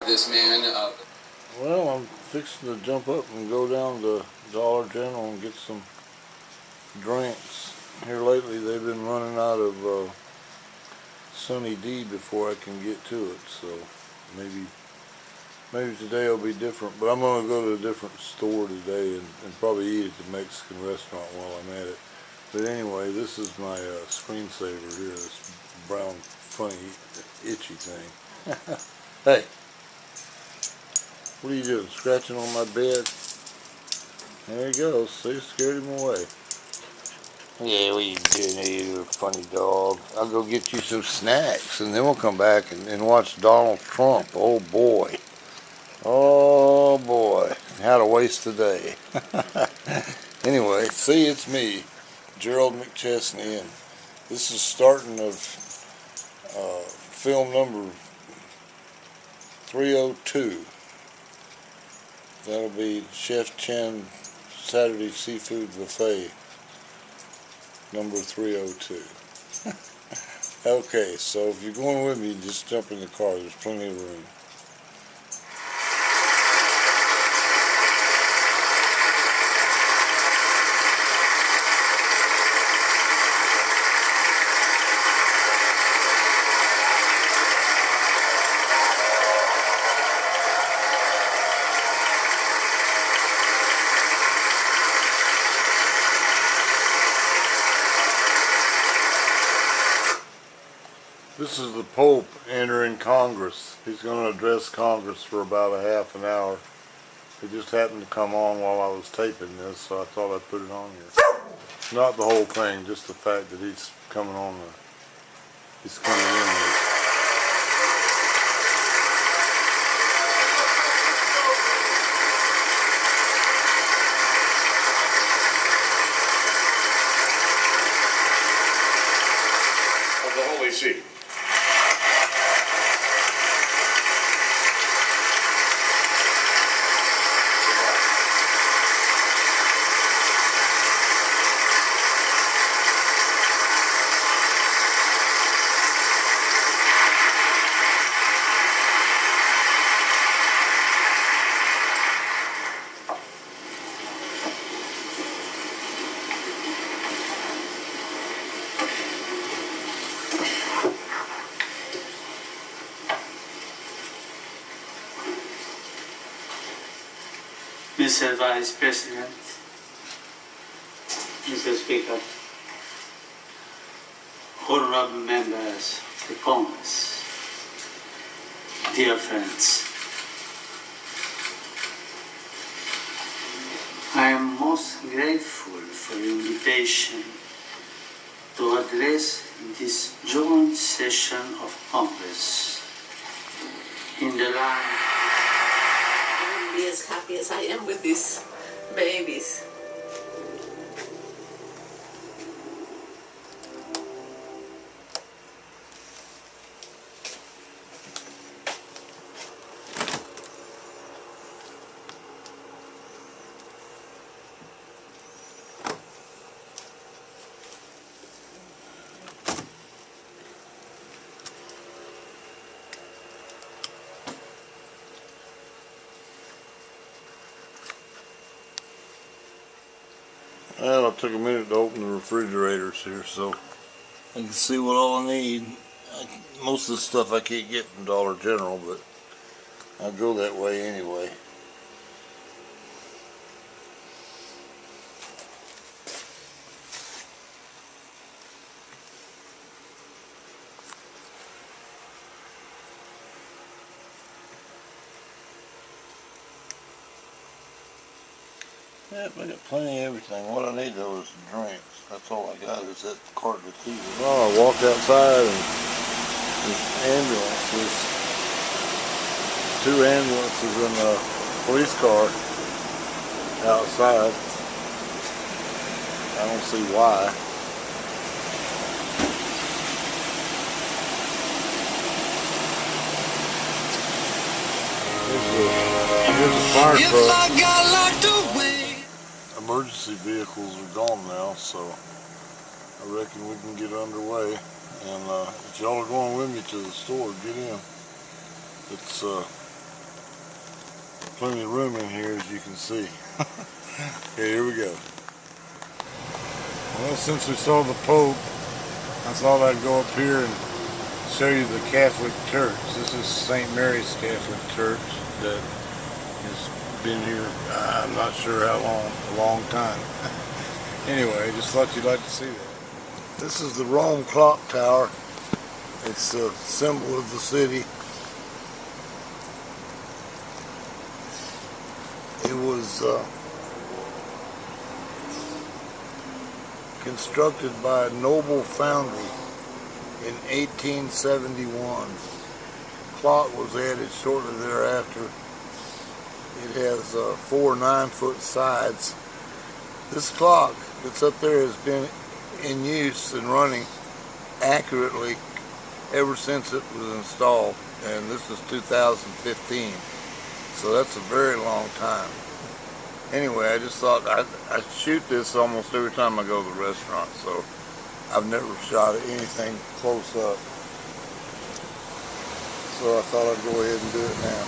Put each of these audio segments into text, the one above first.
This man. Well, I'm fixing to jump up and go down to Dollar General and get some drinks. Here lately, they've been running out of Sunny D before I can get to it, so maybe today will be different. But I'm going to go to a different store today and probably eat at the Mexican restaurant while I'm at it. But anyway, this is my screensaver here, this brown, funny, itchy thing. Hey, what are you doing, scratching on my bed? There he goes, see, scared him away. Yeah, what are you doing, you funny dog? I'll go get you some snacks, and then we'll come back and watch Donald Trump. Oh boy. Oh boy, how to waste the day. Anyway, see, it's me, Gerald McChesney, and this is starting of film number 302. That'll be Chef Chen Saturday Seafood Buffet number 302. Okay, so if you're going with me, just jump in the car. There's plenty of room. This is the Pope entering Congress. He's going to address Congress for about a half an hour. It just happened to come on while I was taping this, so I thought I'd put it on here. Not the whole thing, just the fact that he's coming on he's coming in there. Of the Holy See. Mr. Vice President, Mr. Speaker, honorable members of the Congress, dear friends, I am most grateful for your invitation to address this joint session of Congress in the light. Be as happy as I am with these babies. Well, it took a minute to open the refrigerators here, so I can see what all I need. Most of the stuff I can't get from Dollar General, but I go that way anyway. Yep, I got plenty of everything. What I need though is drinks. That's all I got is that carton of tea. Well, I walked outside and there's ambulances. 2 ambulances and a police car outside. I don't see why. Here's a fire truck. Emergency vehicles are gone now, so I reckon we can get underway. And if y'all are going with me to the store, get in. It's Plenty of room in here, as you can see. Okay, here we go. Well, since we saw the Pope, I thought I'd go up here and show you the Catholic Church. This is St. Mary's Catholic Church that has been here, I'm not sure how long, a long time. Anyway, just thought you'd like to see that. This is the Rome Clock Tower. It's a symbol of the city. It was constructed by a noble foundry in 1871. Clock was added shortly thereafter. It has 4 9-foot sides. This clock that's up there has been in use and running accurately ever since it was installed, and this is 2015, so that's a very long time. Anyway, I just thought I shoot this almost every time I go to the restaurant, so I've never shot anything close up. So I thought I'd go ahead and do it now.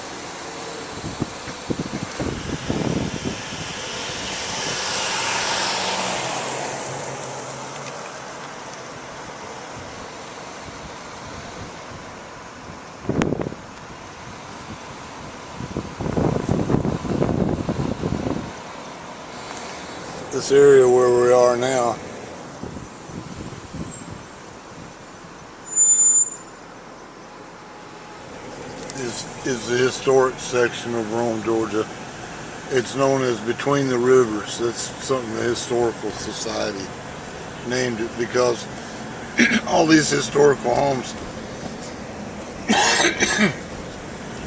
This area where we are now is the historic section of Rome, Georgia. It's known as Between the Rivers. That's something the Historical Society named it, because all these historical homes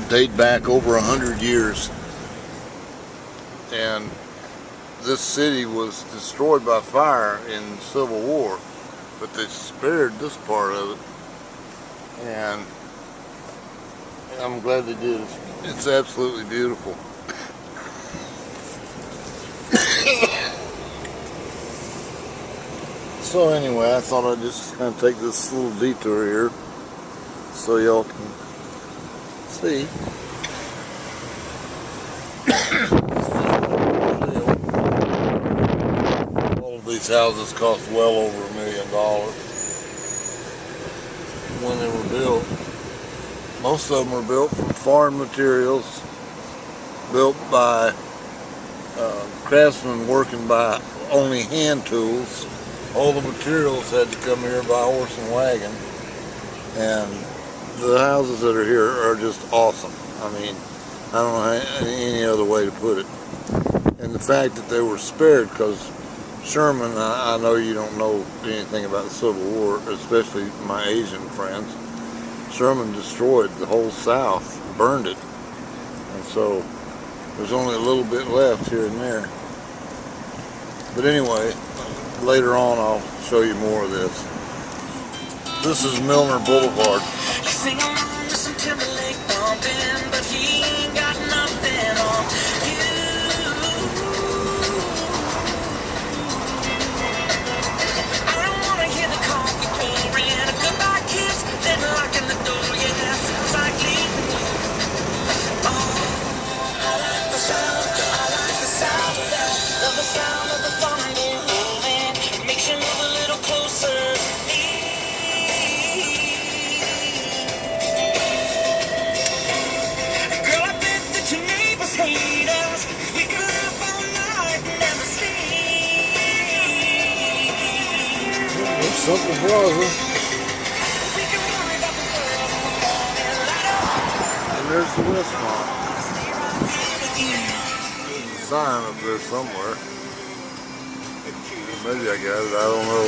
date back over 100 years, and this city was destroyed by fire in the Civil War, but they spared this part of it, and I'm glad they did. It's absolutely beautiful. So anyway, I thought I'd just kind of take this little detour here so y'all can see. These houses cost well over $1 million when they were built. Most of them were built from foreign materials, built by craftsmen working by only hand tools. All the materials had to come here by horse and wagon, and the houses that are here are just awesome. I mean, I don't know any other way to put it. And the fact that they were spared, because Sherman, I know you don't know anything about the Civil War, especially my Asian friends. Sherman destroyed the whole South, burned it, and so there's only a little bit left here and there. But anyway, later on I'll show you more of this. This is Milner Boulevard. Simple Plaza. And there's the restaurant. There's a sign up there somewhere. Maybe I got it, I don't know.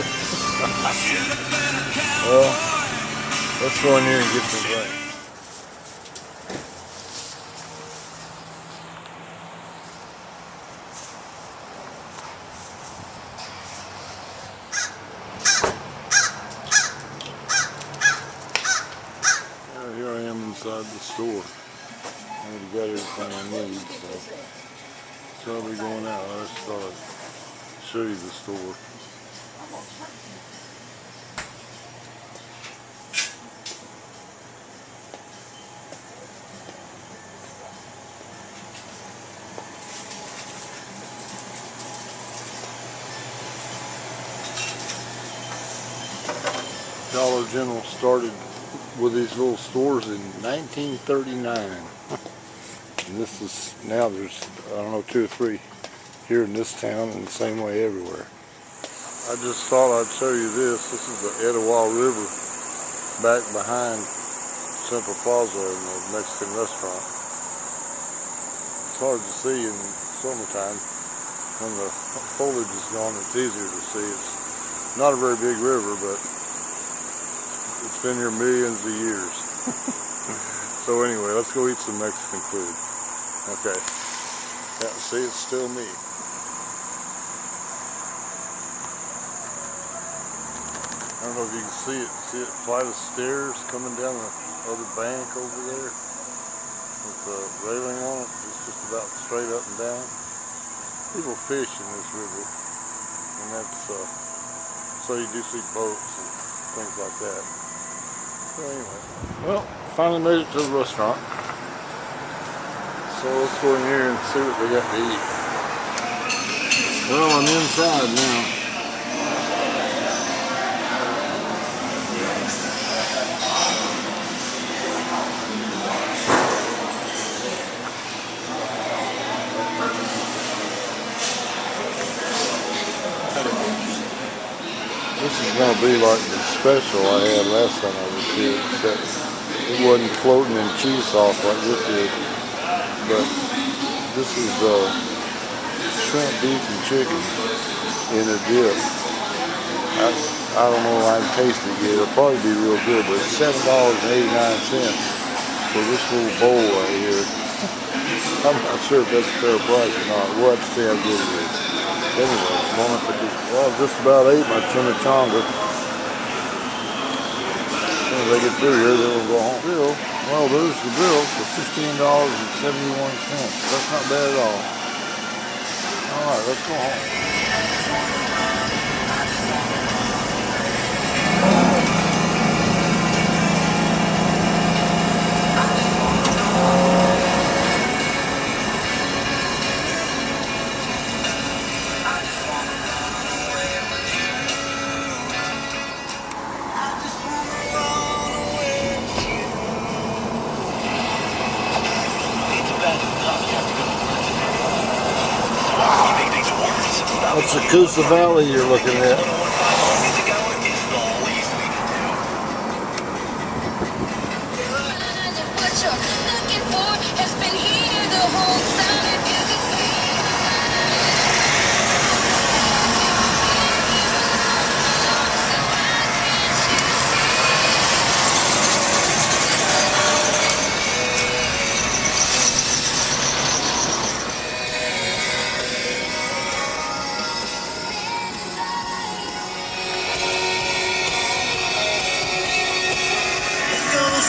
Well, let's go in here and get some drinks. Here I am inside the store. I already got everything I need, so I'll be going out. I just thought I'd show you the store. Dollar General started with these little stores in 1939. And this is, now there's, I don't know, 2 or 3 here in this town, and the same way everywhere. I just thought I'd show you this. This is the Etowah River back behind Central Plaza in the Mexican restaurant. It's hard to see in summertime. When the foliage is gone, it's easier to see. It's not a very big river, but it's been here millions of years. So anyway, let's go eat some Mexican food. Okay. Yeah, see, it's still me. I don't know if you can see it. See it, flight of stairs coming down the other bank over there with the railing on it. It's just about straight up and down. People fish in this river, and that's so you do see boats and things like that. So anyway, well, finally made it to the restaurant. So let's go in here and see what they got to eat. Well, I'm inside now. This is going to be like the special I had last time I was here, except it wasn't floating in cheese sauce like this is. But this is shrimp, beef, and chicken in a dip. I don't know if I can taste it yet. It'll probably be real good, but it's $7.89 for this little bowl right here. I'm not sure if that's a fair price or not. We'll have to see how good it is. Anyway, well, I just about ate my chimichanga. As soon as I get through here, then we'll go home. Bill, well, there's the bill for $15.71. That's not bad at all. All right, let's go home. That's the Coosa Valley you're looking at.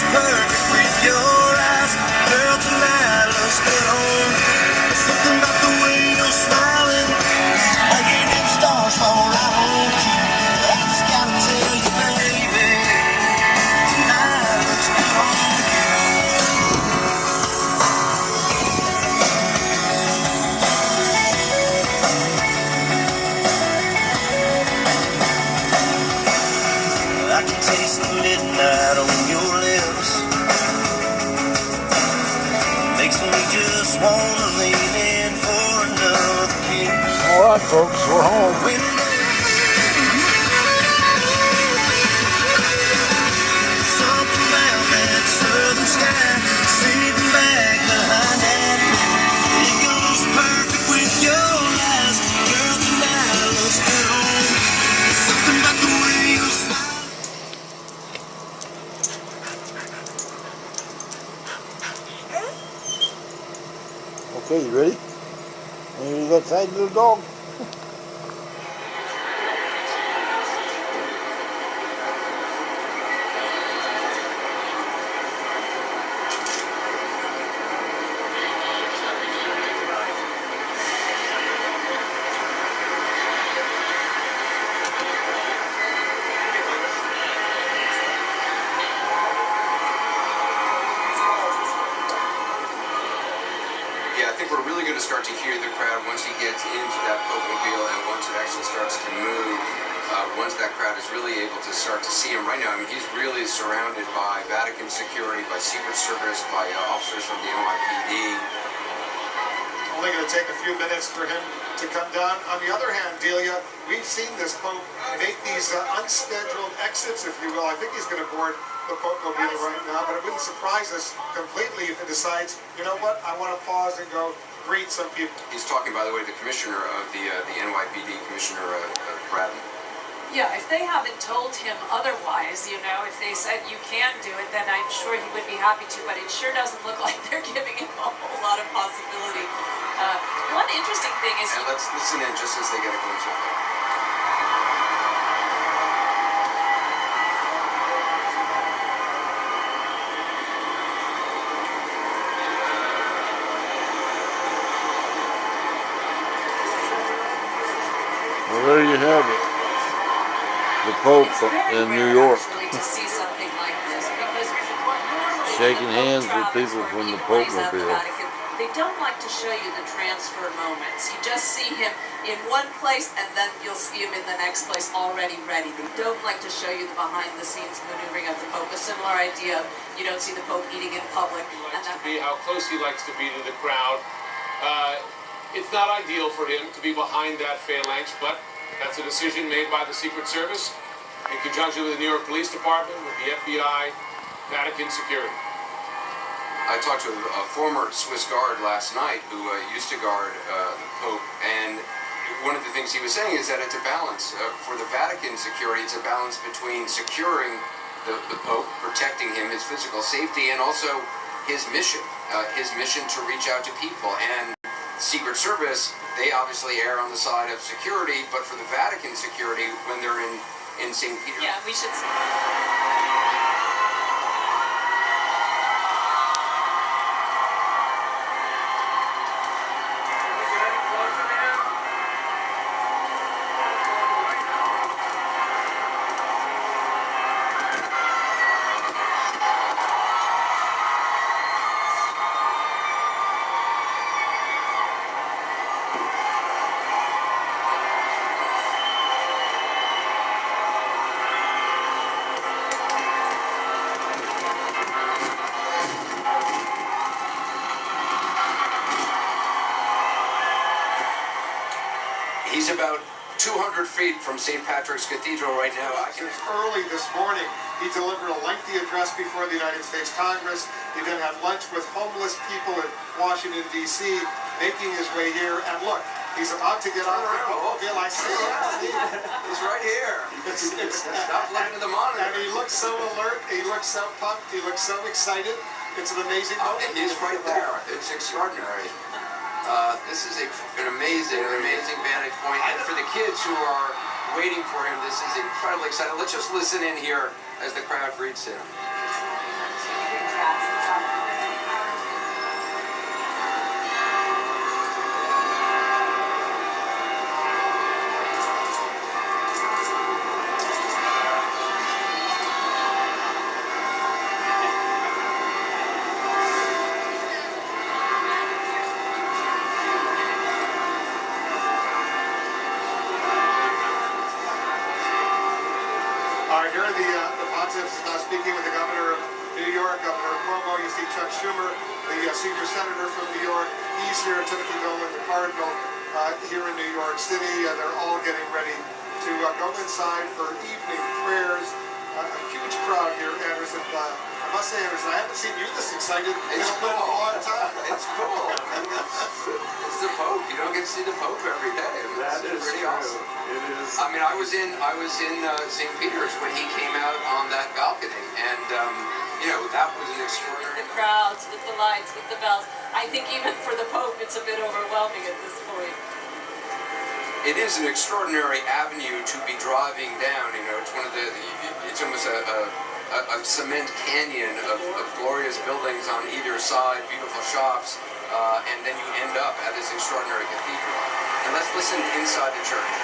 Perfect with your eyes, girl, tonight let's get on. There's something about the way you're smiling, like even stars fall right on cue. I just gotta tell you, baby, tonight let's get on. I can taste the midnight on your lips. Makes me just wanna lean in for another kiss. All right, folks, we're home. Something about that southern sky, sitting back behind that moon. It goes perfect with your eyes, girl. Tonight let's get on. There's something about the way you smile. Okay, you ready? You got tight, little dog? I think we're really going to start to hear the crowd once he gets into that boatmobile and once it actually starts to move. once that crowd is really able to start to see him right now. I mean, he's really surrounded by Vatican security, by Secret Service, by officers from the NYPD. Only going to take a few minutes for him to come down. On the other hand, Delia, we've seen this Pope make these unscheduled exits, if you will. I think he's going to board the Pope-mobile right now, but it wouldn't surprise us completely if he decides, you know what, I want to pause and go greet some people. He's talking, by the way, the commissioner of the NYPD, Commissioner Bradley. Yeah, if they haven't told him otherwise, you know, if they said you can do it, then I'm sure he would be happy to, but it sure doesn't look like they're giving him a whole lot of possibility. One interesting thing is... And let's listen in just as they get a glimpse of it. Well, there you have it. The Pope in New York. To see something like this, because normally Shaking hands with travels people or from he the plays at the Pope-mobile. Vatican, they don't like to show you the transfer moments. You just see him in one place and then you'll see him in the next place already ready. They don't like to show you the behind-the-scenes maneuvering of the Pope. A similar idea, you don't see the Pope eating in public. Likes to be how close he likes to be to the crowd. It's not ideal for him to be behind that phalanx, but that's a decision made by the Secret Service in conjunction with the New York Police Department, with the FBI, Vatican security. I talked to a former Swiss guard last night who used to guard the Pope, and one of the things he was saying is that it's a balance. For the Vatican security, it's a balance between securing the Pope, protecting him, his physical safety, and also his mission to reach out to people. And Secret Service, they obviously err on the side of security, but for the Vatican security, when they're in St. Peter. Yeah, we should see. He's about 200 feet from St. Patrick's Cathedral right now. Since early this morning, he delivered a lengthy address before the United States Congress. He then had lunch with homeless people in Washington, D.C., making his way here. And look, he's about to get on the Pope-mobile. I see him. He's right here. Stop looking at the monitor. And he looks so alert. He looks so pumped. He looks so excited. It's an amazing moment. He's right there. It's extraordinary. This is an amazing vantage point. And for the kids who are waiting for him, this is incredibly exciting. Let's just listen in here as the crowd greets him. Here are the pontiffs speaking with the governor of New York, Governor Cuomo. You see Chuck Schumer, the senior senator from New York. He's here, Timothy Nolan, the cardinal, here in New York City. They're all getting ready to go inside for evening prayers. A huge crowd here, Anderson. I must say, Anderson, I haven't seen you this excited in a long time. It's cool. It's the Pope. You don't get to see the Pope every day. That is pretty true. awesome. It is. I mean, I was in St. Peter's when he came out on that balcony, and you know, that was an extraordinary. The crowds, with the lights, with the bells. I think even for the Pope, it's a bit overwhelming at this point. It is an extraordinary avenue to be driving down. You know, it's one of the. It's almost a cement canyon of glorious buildings on either side, beautiful shops, and then you end up at this extraordinary cathedral. And let's listen inside the church.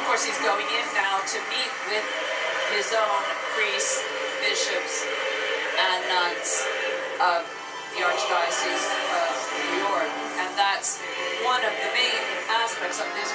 course, he's going in now to meet with his own priests, bishops, and nuns of the Archdiocese of New York. And that's one of the main aspects of this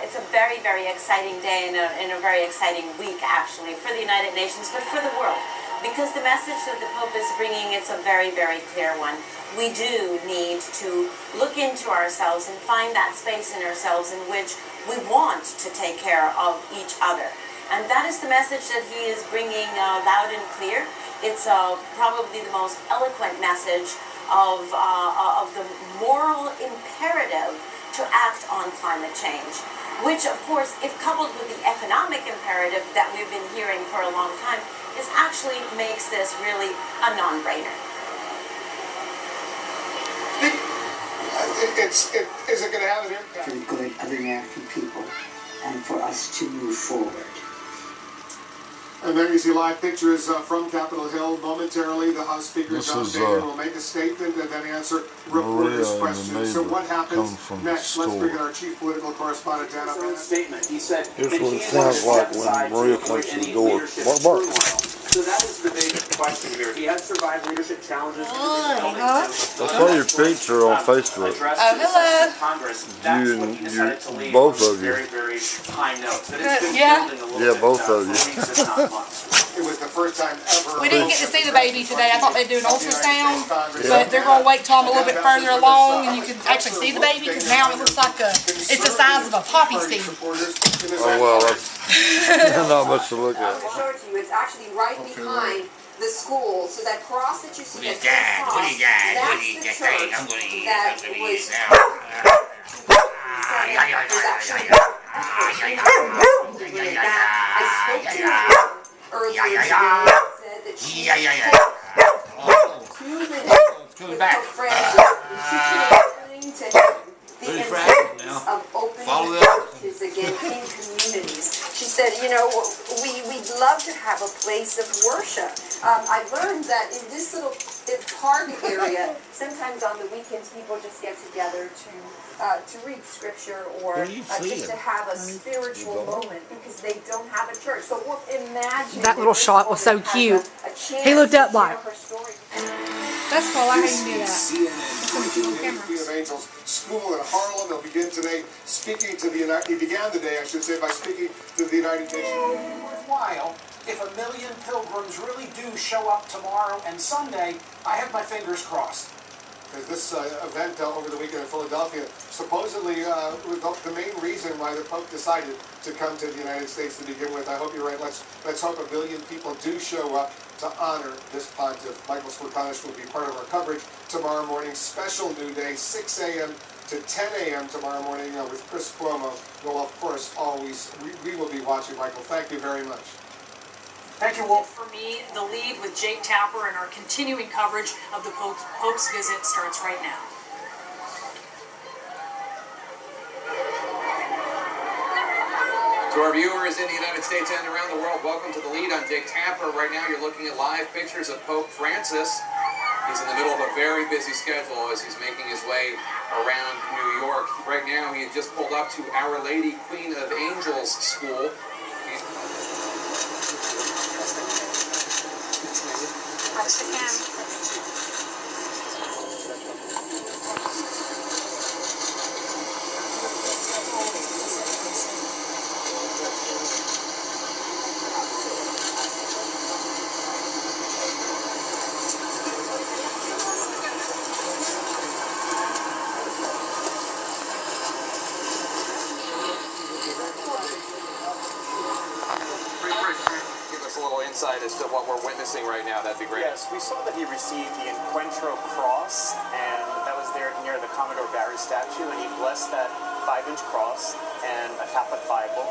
It's a very, very exciting day and a very exciting week, actually, for the United Nations, but for the world. Because the message that the Pope is bringing, it's a very, very clear one. We do need to look into ourselves and find that space in ourselves in which we want to take care of each other. And that is the message that he is bringing loud and clear. It's probably the most eloquent message of the moral imperative to act on climate change, which, of course, if coupled with the economic imperative that we've been hearing for a long time, is actually makes this really a non-brainer. Is it going to have an impact? For the good of the American people and for us to move forward. And there you see live pictures from Capitol Hill. Momentarily, the House Speaker, John Boehner, will make a statement and then answer reporters' questions. So what happens next? Let's bring in our chief political correspondent, Dan. Statement. He said, here's what it sounds like when Maria comes to the door. Bark, bark. So that is the big question here. He had survived leadership challenges. I saw your picture on Facebook. Hello. Congress. That's You when he decided to and leave both of you. very, very high notes. But it's been building a little Yeah, bit, both of you. for weeks, if not months. It was the first time ever. We didn't get to see the baby today. I thought they'd do an ultrasound, but they're going to wait till I'm a little bit further along and you can actually see the baby, because now it looks like it's the size of a poppy seed. Oh, well, that's not much to look at. I'll show it to you. It's actually right behind the school. So that cross that you see, What do you got? What do you got? that's the church I'm gonna eat. that I'm gonna was eat now. I spoke to her earlier today and said that she spent 2 minutes with her friends and she can explain to him the importance of opening churches again in communities. She said, you know, we'd love to have a place of worship. I learned that in this little park area, sometimes on the weekends people just get together to read scripture or just to have a spiritual moment because they don't have a church. So imagine that little shot was so cute. He looked up like, that's cool. I didn't do that. Fleet of Angels School in Harlem. They'll begin today speaking to the United. He began the day, I should say, by speaking to the United Nations. Worthwhile. If 1 million pilgrims really do show up tomorrow and Sunday, I have my fingers crossed. Because this event over the weekend in Philadelphia supposedly was the main reason why the Pope decided to come to the United States to begin with. I hope you're right. Let's hope 1 billion people do show up to honor this pontiff. Michael Swartanish will be part of our coverage tomorrow morning. Special new day, 6 a.m. to 10 a.m. tomorrow morning with Chris Cuomo. Well, of course, always we will be watching, Michael. Thank you very much. Thank you, Wolf. For me, the lead with Jake Tapper and our continuing coverage of the Pope's visit starts right now. To our viewers in the United States and around the world, welcome to The Lead. I'm Dick Tapper. Right now you're looking at live pictures of Pope Francis. He's in the middle of a very busy schedule as he's making his way around New York. Right now he had just pulled up to Our Lady Queen of Angels School. Watch the cam. Insight as to what we're witnessing right now, that'd be great. Yes, we saw that he received the Encuentro Cross, and that was there near the Commodore Barry statue, and he blessed that 5-inch cross and a Catholic Bible.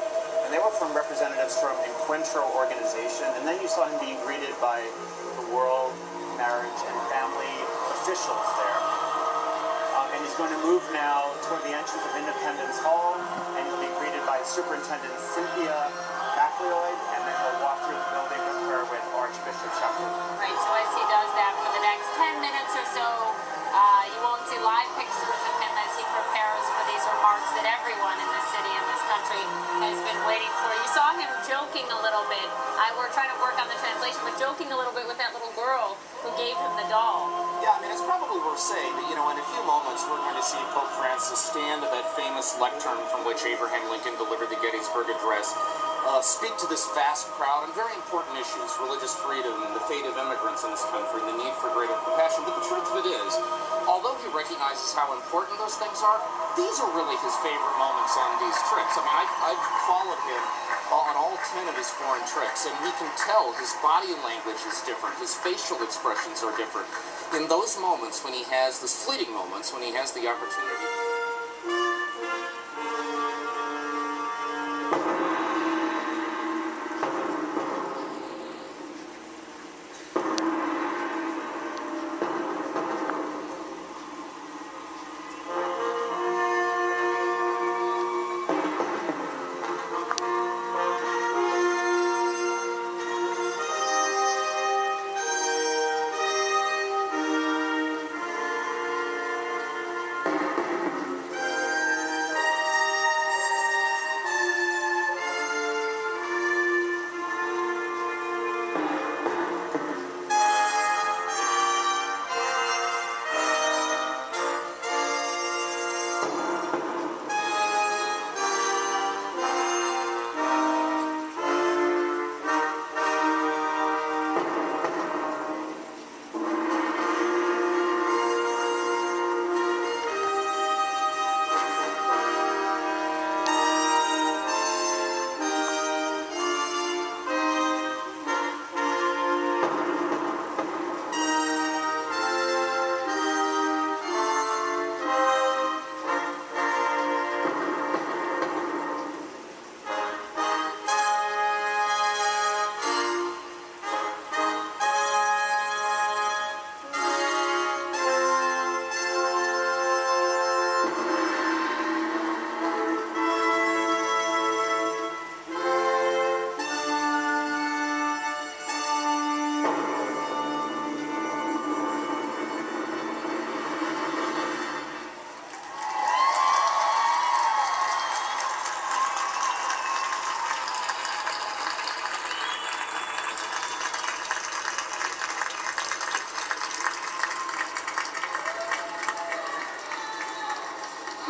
And they were from representatives from Encuentro organization, and then you saw him being greeted by the World Marriage and Family officials there. And he's going to move now toward the entrance of Independence Hall, and he'll be greeted by Superintendent Cynthia McLeod, and then he'll walk through the building with her with Archbishop Shepherd. Right, so as he does that for the next 10 minutes or so, you won't see live pictures of him as he prepares for these remarks that everyone in this city and this country has been waiting for. You saw him joking a little bit. We're trying to work on the translation, but joking a little bit with that little girl who gave him the doll. Yeah, I mean, it's probably worth saying that, you know, in a few moments we're going to see Pope Francis stand at that famous lectern from which Abraham Lincoln delivered the Gettysburg Address, speak to this vast crowd on very important issues, religious freedom, the fate of immigrants in this country, and the need for greater compassion. But the truth of it is, although he recognizes how important those things are, these are really his favorite moments on these trips. I mean, I've followed him on all 10 of his foreign trips, and we can tell his body language is different, his facial expressions are different. In those moments when he has, those fleeting moments when he has the opportunity.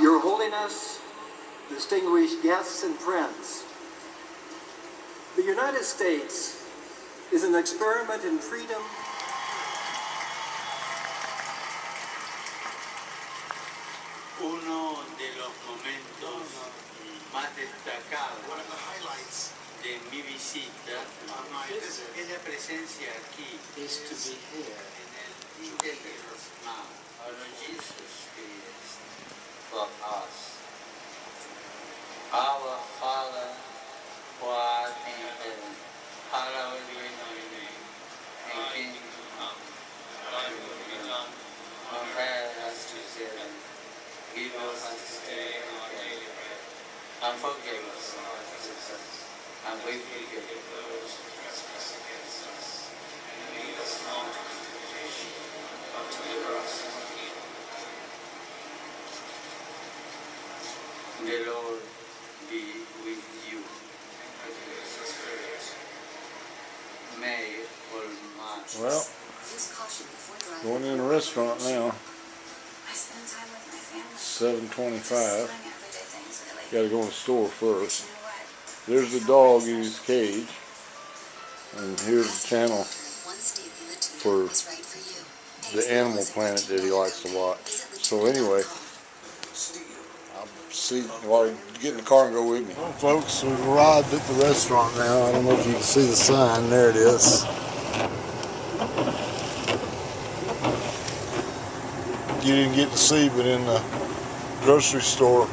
Your Holiness, distinguished guests and friends, the United States is an experiment in freedom uno de los momentos más destacados de mi visita es la presencia aquí en el intergesmal. Our Lord Jesus is for us. Our Father, who art in heaven, hallowed be thy name. Thy kingdom come, thy will be done, on earth as it is in heaven. Give us this day our daily bread, forgive us and we forgive you. Lead us not into temptation, but deliver us from evil. The Lord be with you. May Almighty. Well, going in the restaurant now. 7:25. Got to go in the store first. There's the dog in his cage, and here's the channel for the Animal Planet that he likes to watch. So anyway, I'll see. Well, get in the car and go with me. Well, folks, we've arrived at the restaurant now. I don't know if you can see the sign. There it is. You didn't get to see, but in the grocery store,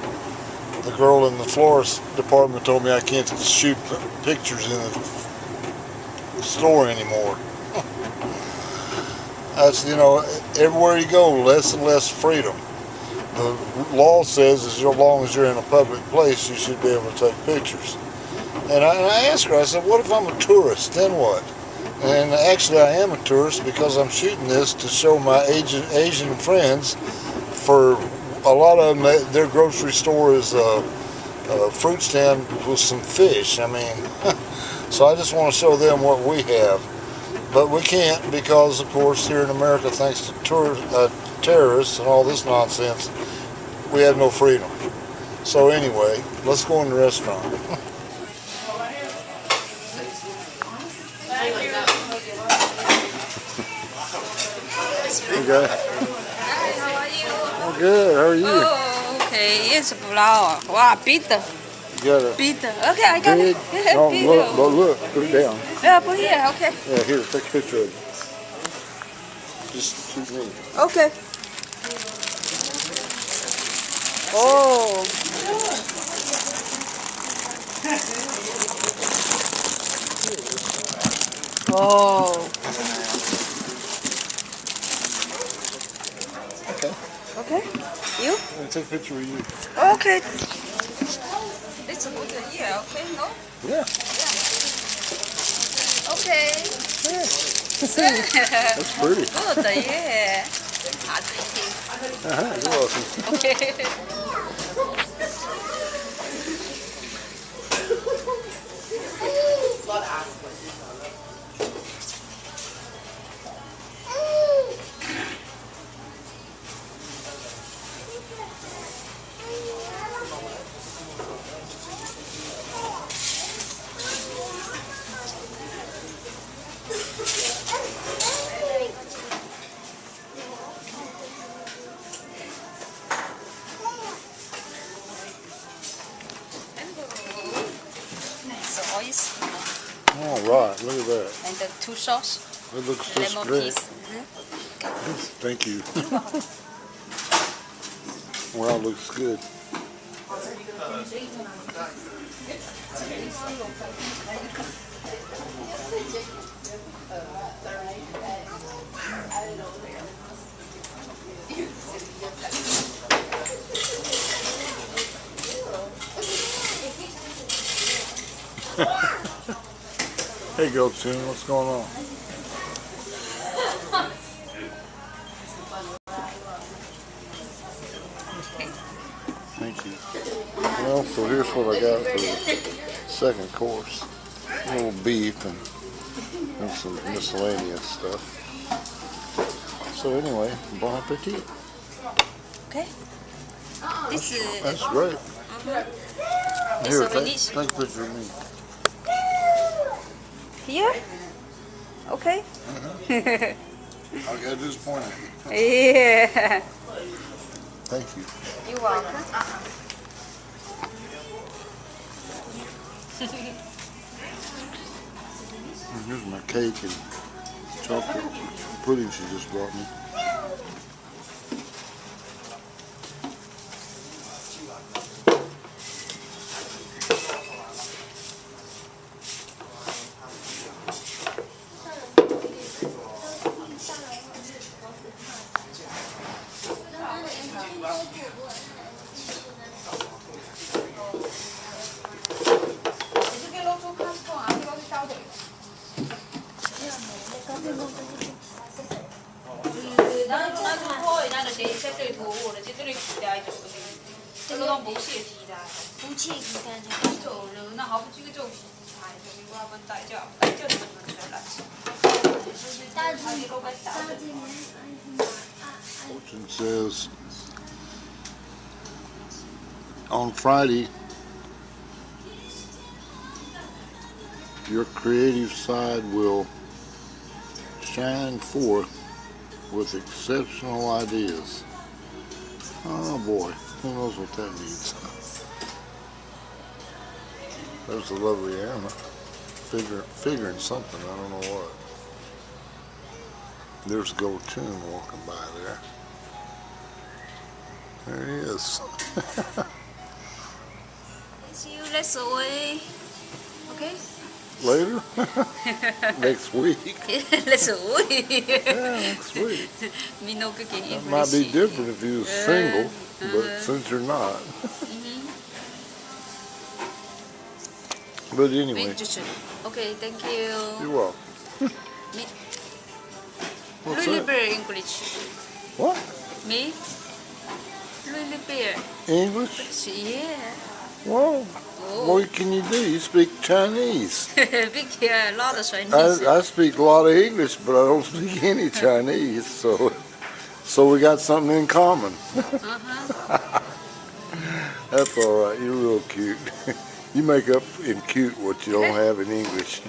the girl in the florist department told me I can't shoot pictures in the store anymore. That's, you know, everywhere you go, less and less freedom. The law says as long as you're in a public place, you should be able to take pictures. And I asked her, I said, what if I'm a tourist, then what? And actually I am a tourist because I'm shooting this to show my Asian friends. For a lot of them, their grocery store is a fruit stand with some fish. I mean, so I just want to show them what we have. But we can't because, of course, here in America, thanks to terrorists and all this nonsense, we have no freedom. So anyway, let's go in the restaurant. Okay. Hi, how are you? I'm good. How are you? Oh, okay. It's a flower. Wow, bitter. You got a bitter. Okay, I got big, it. no, look, put it down. Yeah, put here. Okay. Yeah, here, take a picture of it. Just shoot me. Okay. Oh. Oh. Okay. Okay. You? Let me take a picture of you. Okay. It's a good yeah, okay, no? Yeah. Okay. Yeah. That's pretty. Good, yeah. You're welcome. Okay. All right, look at that. And the two sauce. It looks just lemon great. piece. Thank you. Well, it looks good. Hey, go Chen, what's going on? Thank you. Well, so here's what I got for the second course. A little beef and some miscellaneous stuff. So anyway, bon appetit. Okay. This is... That's great. Here, take a picture of me. Here? Okay. All you gotta do is point at me. Yeah. Thank you. You're welcome. And here's my cake and chocolate pudding she just brought me. 拢无泄气啦，无泄气干啥？就了，那好不这个就哎，就我们大家，就你们来来。Fortune says on Friday your creative side will shine forth with exceptional ideas. Oh boy, who knows what that means. There's a lovely animal. Figuring something, I don't know what. There's Chen walking by there. There he is. See you next week. Okay? Later? Next week. Next week. Yeah, next week. That might be different if you was single, but since you're not. But anyway. Okay, thank you. You're welcome. What's Really that? beer English. What? Me? Really beer. English? Yeah. Well, what can you do? You speak Chinese. Big a lot of Chinese. I speak a lot of English, but I don't speak any Chinese, so we got something in common. That's all right. You're real cute. You make up in cute what you don't have in English.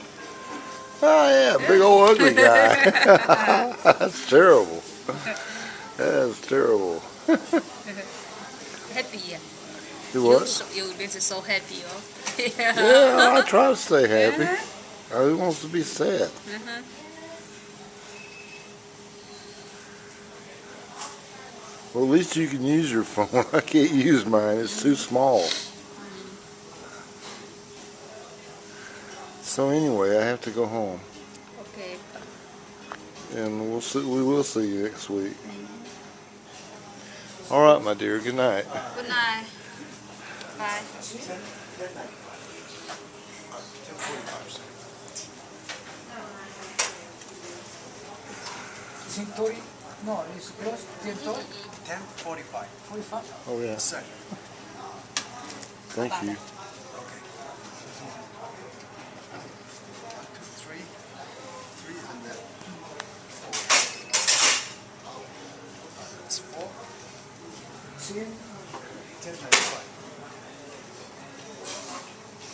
Oh yeah, big old ugly guy. That's terrible. That's terrible. Happy, yeah. You what? You've been so happy, oh. Yeah, I try to stay happy. Who wants to be sad? Well, at least you can use your phone. I can't use mine. It's too small. So anyway, I have to go home. Okay. And we will see you next week. All right, my dear. Good night. Good night. Bye. No, it's close. 10:45. 45? Oh yeah. Second. Thank you. Three and then 4. That's 4. See you. 10:95.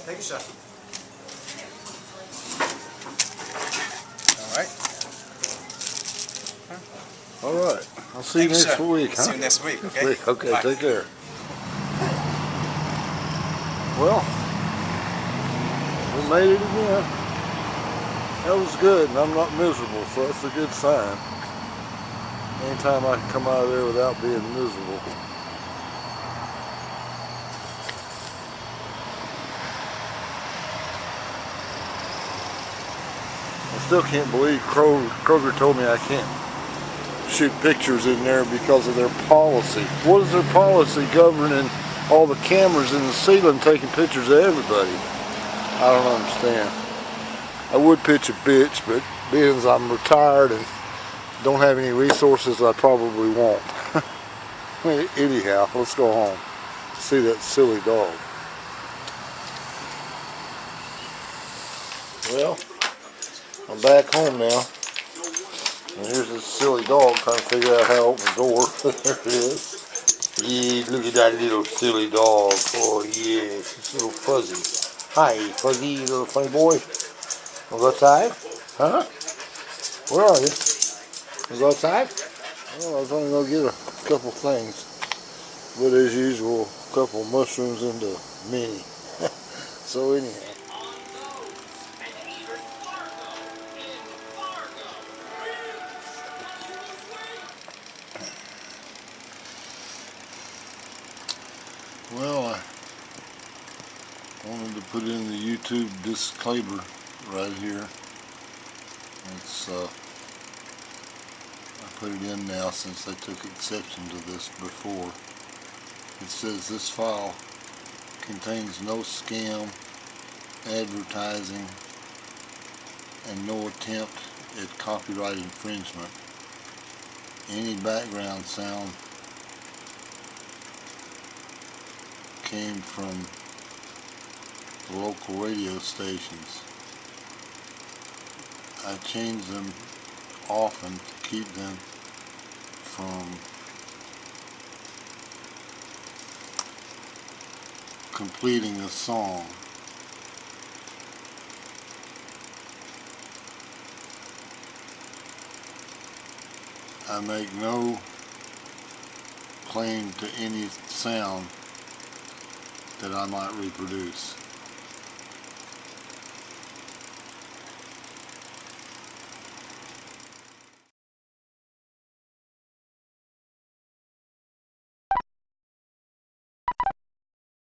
Thank you, sir. All right. All right. I'll see you next week. Huh? See you next week. Okay. Okay. Bye. Take care. Well, we made it again. That was good, and I'm not miserable, so that's a good sign. Anytime I can come out of there without being miserable. I still can't believe Kroger told me I can't shoot pictures in there because of their policy. What is their policy governing all the cameras in the ceiling taking pictures of everybody? I don't understand. I would pitch a bitch, but being as I'm retired and don't have any resources, I probably won't. Anyhow, let's go home. See that silly dog. Well, I'm back home now. And here's this silly dog trying to figure out how to open the door. There it is. Yeah, look at that little silly dog. Oh yeah, it's a little fuzzy. Hi, fuzzy little funny boy. Wanna go outside? Huh? Where are you? Wanna go outside? Well, I was only gonna get a couple things. But as usual, a couple mushrooms into mini. So anyhow. Well, I wanted to put in the YouTube disclaimer right here. It's I put it in now since they took exception to this before. It says this file contains no scam, advertising, and no attempt at copyright infringement. Any background sound came from the local radio stations. I change them often to keep them from completing a song. I make no claim to any sound that I might reproduce.